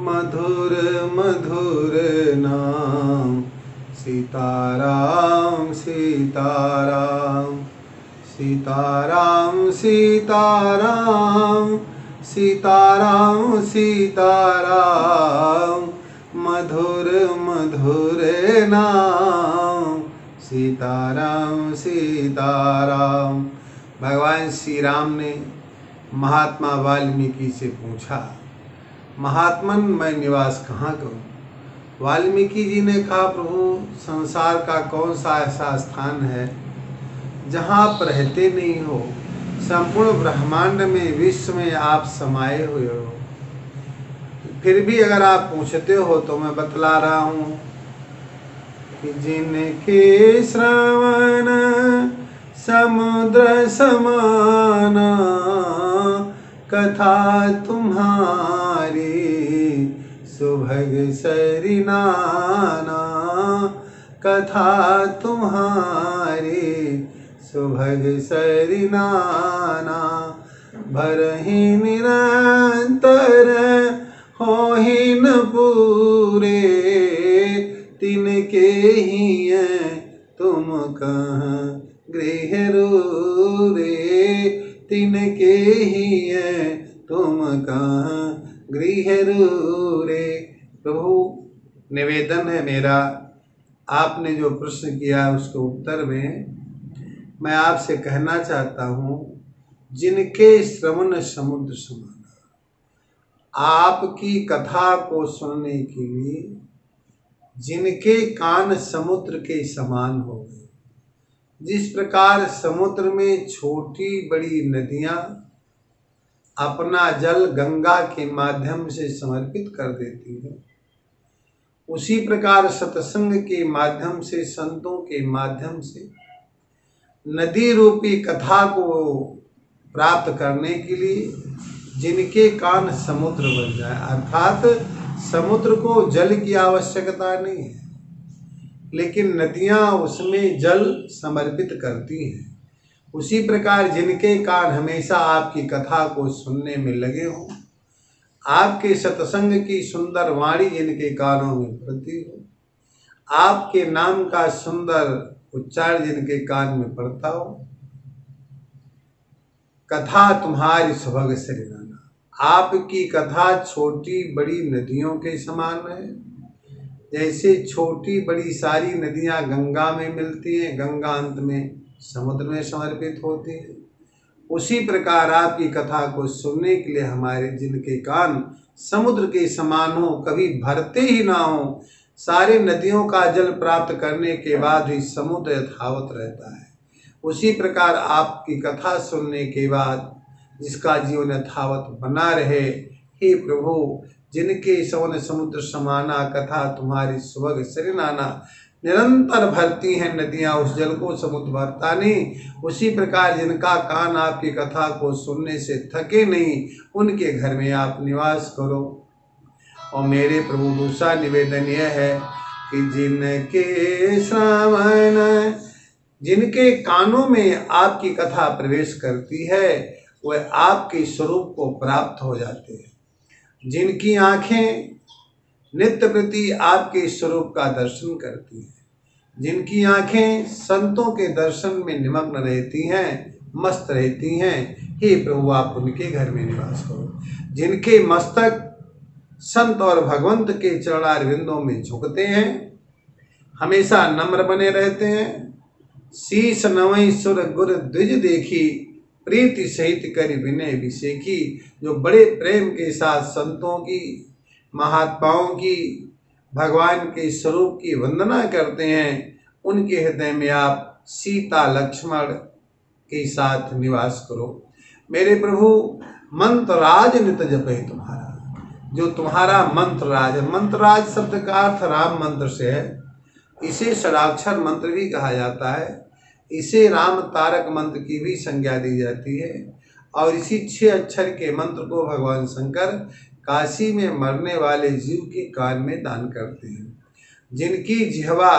मधुर मधुर नाम सीताराम सीताराम सीताराम सीताराम सीताराम सीताराम मधुर मधुर नाम सीताराम सीताराम। भगवान श्री राम ने महात्मा वाल्मीकि से पूछा, महात्मन मैं निवास कहाँ करूँ? वाल्मीकि जी ने कहा, प्रभु संसार का कौन सा ऐसा स्थान है जहाँ आप रहते नहीं हो? संपूर्ण ब्रह्मांड में विश्व में आप समाये हुए हो। फिर भी अगर आप पूछते हो तो मैं बतला रहा हूँ कि जिनके श्रवण समुद्र समाना कथा तुम्हारी सुभग सरिनाना कथा तुम्हारी सुभग सरिनाना भरहि निरंतर होहि न पूरे तिनके ही तुम कहाँ गृह रूरे तिनके ही तुम कहाँ गृह रूरे। प्रभु निवेदन है मेरा, आपने जो प्रश्न किया उसके उत्तर में मैं आपसे कहना चाहता हूँ, जिनके श्रवण समुद्र समाना, आपकी कथा को सुनने के लिए जिनके कान समुद्र के समान हो गए। जिस प्रकार समुद्र में छोटी बड़ी नदियाँ अपना जल गंगा के माध्यम से समर्पित कर देती है, उसी प्रकार सत्संग के माध्यम से, संतों के माध्यम से नदी रूपी कथा को प्राप्त करने के लिए जिनके कान समुद्र बन जाए, अर्थात समुद्र को जल की आवश्यकता नहीं है, लेकिन नदियाँ उसमें जल समर्पित करती हैं। उसी प्रकार जिनके कान हमेशा आपकी कथा को सुनने में लगे हों, आपके सत्संग की सुंदर वाणी जिनके कानों में पड़ती हो, आपके नाम का सुंदर उच्चारण जिनके कान में पड़ता हो, कथा तुम्हारी सुभग सरिनाना, आपकी कथा छोटी बड़ी नदियों के समान है। जैसे छोटी बड़ी सारी नदियां गंगा में मिलती हैं, गंगा अंत में समुद्र में समर्पित होती है, उसी प्रकार आपकी कथा को सुनने के लिए हमारे जिनके कान समुद्र के समान हो, कभी भरते ही ना हो, सारे नदियों का जल प्राप्त करने के बाद भी समुद्र यथावत रहता है, उसी प्रकार आपकी कथा सुनने के बाद जिसका जीवन यथावत बना रहे। हे प्रभु, जिनके सवन समुद्र समाना कथा तुम्हारी सुभग सरिनाना, निरंतर भरती हैं नदियाँ उस जल को, समुद्र भरता नहीं। उसी प्रकार जिनका कान आपकी कथा को सुनने से थके नहीं, उनके घर में आप निवास करो। और मेरे प्रभु दूसरा निवेदन यह है कि जिनके श्रवण, जिनके कानों में आपकी कथा प्रवेश करती है, वह आपके स्वरूप को प्राप्त हो जाते हैं। जिनकी आँखें नित्य प्रति आपके स्वरूप का दर्शन करती हैं, जिनकी आँखें संतों के दर्शन में निमग्न रहती हैं, मस्त रहती हैं, हे प्रभु आप उनके घर में निवास करो। जिनके मस्तक संत और भगवंत के चरणारविंदों में झुकते हैं, हमेशा नम्र बने रहते हैं, शीश नवई सुर गुर द्विज देखी प्रीति सहित कर विनय विषेखी, जो बड़े प्रेम के साथ संतों की, महात्माओं की, भगवान के स्वरूप की वंदना करते हैं, उनके हृदय में आप सीता लक्ष्मण के साथ निवास करो। मेरे प्रभु मंत्रराज नित जपे तुम्हारा, जो तुम्हारा मंत्रराज है। मंत्रराज शब्द का अर्थ राम मंत्र से है। इसे षडाक्षर मंत्र भी कहा जाता है, इसे राम तारक मंत्र की भी संज्ञा दी जाती है। और इसी 6 अक्षर के मंत्र को भगवान शंकर काशी में मरने वाले जीव के कान में दान करते हैं। जिनकी जिह्वा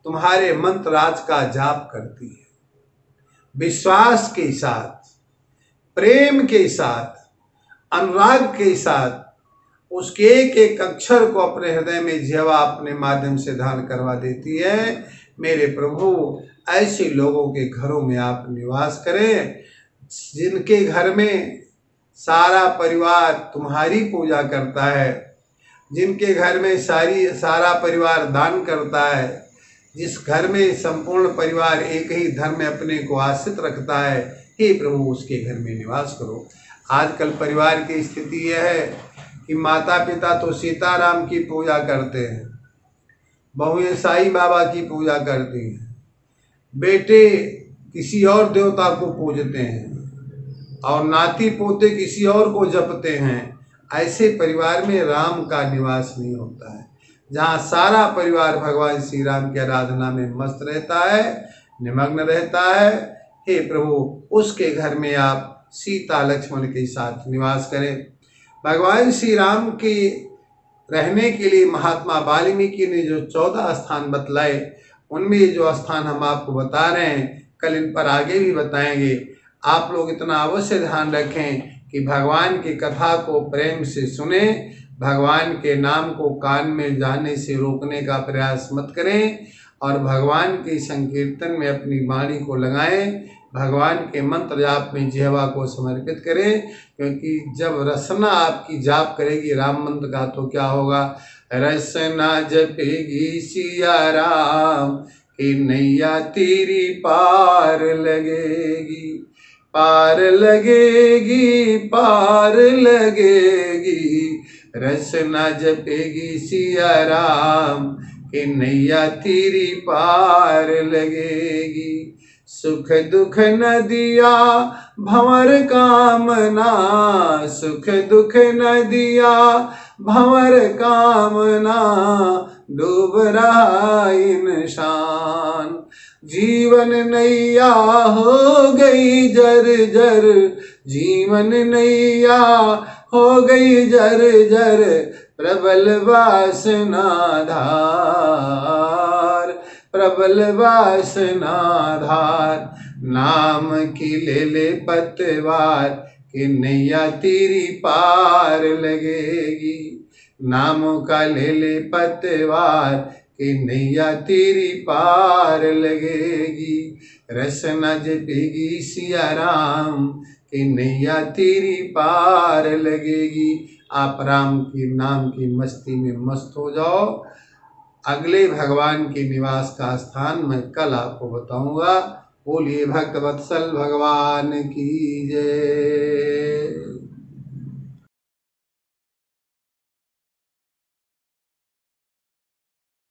तुम्हारे मंत्रराज का जाप करती है, विश्वास के साथ, प्रेम के साथ, अनुराग के साथ, उसके एक एक अक्षर को अपने हृदय में जिह्वा अपने माध्यम से धारण करवा देती है। मेरे प्रभु, ऐसे लोगों के घरों में आप निवास करें जिनके घर में सारा परिवार तुम्हारी पूजा करता है, जिनके घर में सारा परिवार दान करता है, जिस घर में संपूर्ण परिवार एक ही धर्म में अपने को आश्रित रखता है, हे प्रभु उसके घर में निवास करो। आजकल परिवार की स्थिति यह है कि माता पिता तो सीताराम की पूजा करते हैं, बहुएं साईं बाबा की पूजा करती हैं, बेटे किसी और देवता को पूजते हैं और नाती पोते किसी और को जपते हैं। ऐसे परिवार में राम का निवास नहीं होता है। जहाँ सारा परिवार भगवान श्री राम की आराधना में मस्त रहता है, निमग्न रहता है, हे प्रभु उसके घर में आप सीता लक्ष्मण के साथ निवास करें। भगवान श्री राम के रहने के लिए महात्मा वाल्मीकि ने जो 14 स्थान बतलाए, उनमें जो स्थान हम आपको बता रहे हैं, कल इन पर आगे भी बताएंगे। आप लोग इतना अवश्य ध्यान रखें कि भगवान की कथा को प्रेम से सुने, भगवान के नाम को कान में जाने से रोकने का प्रयास मत करें और भगवान के संकीर्तन में अपनी वाणी को लगाएं, भगवान के मंत्र जाप में जिह्वा को समर्पित करें। क्योंकि जब रसना आपकी जाप करेगी राम मंत्र का तो क्या होगा, रसना जपेगी सिया राम कि नैया तेरी पार लगेगी, पार लगेगी, पार लगेगी। रसना जपेगी सिया राम कि नैया तेरी पार लगेगी। सुख दुख नदिया भंवर कामना, सुख दुख नदिया भंवर कामना, डूब रहा इंसान। जीवन नैया हो गई जर जर, जीवन नैया हो गई जर जर, प्रबल वासना धार, प्रबल वासना धार। नाम की ले ले पतवार कि नैया तेरी पार लगेगी, नामों का ले ले पतवार कि नैया तेरी पार लगेगी। रसना जपेगी सिया राम कि नैया तेरी पार लगेगी। आप राम के नाम की मस्ती में मस्त हो जाओ। अगले भगवान के निवास का स्थान मैं कल आपको बताऊंगा। बोलिए भक्त वत्सल भगवान की जय।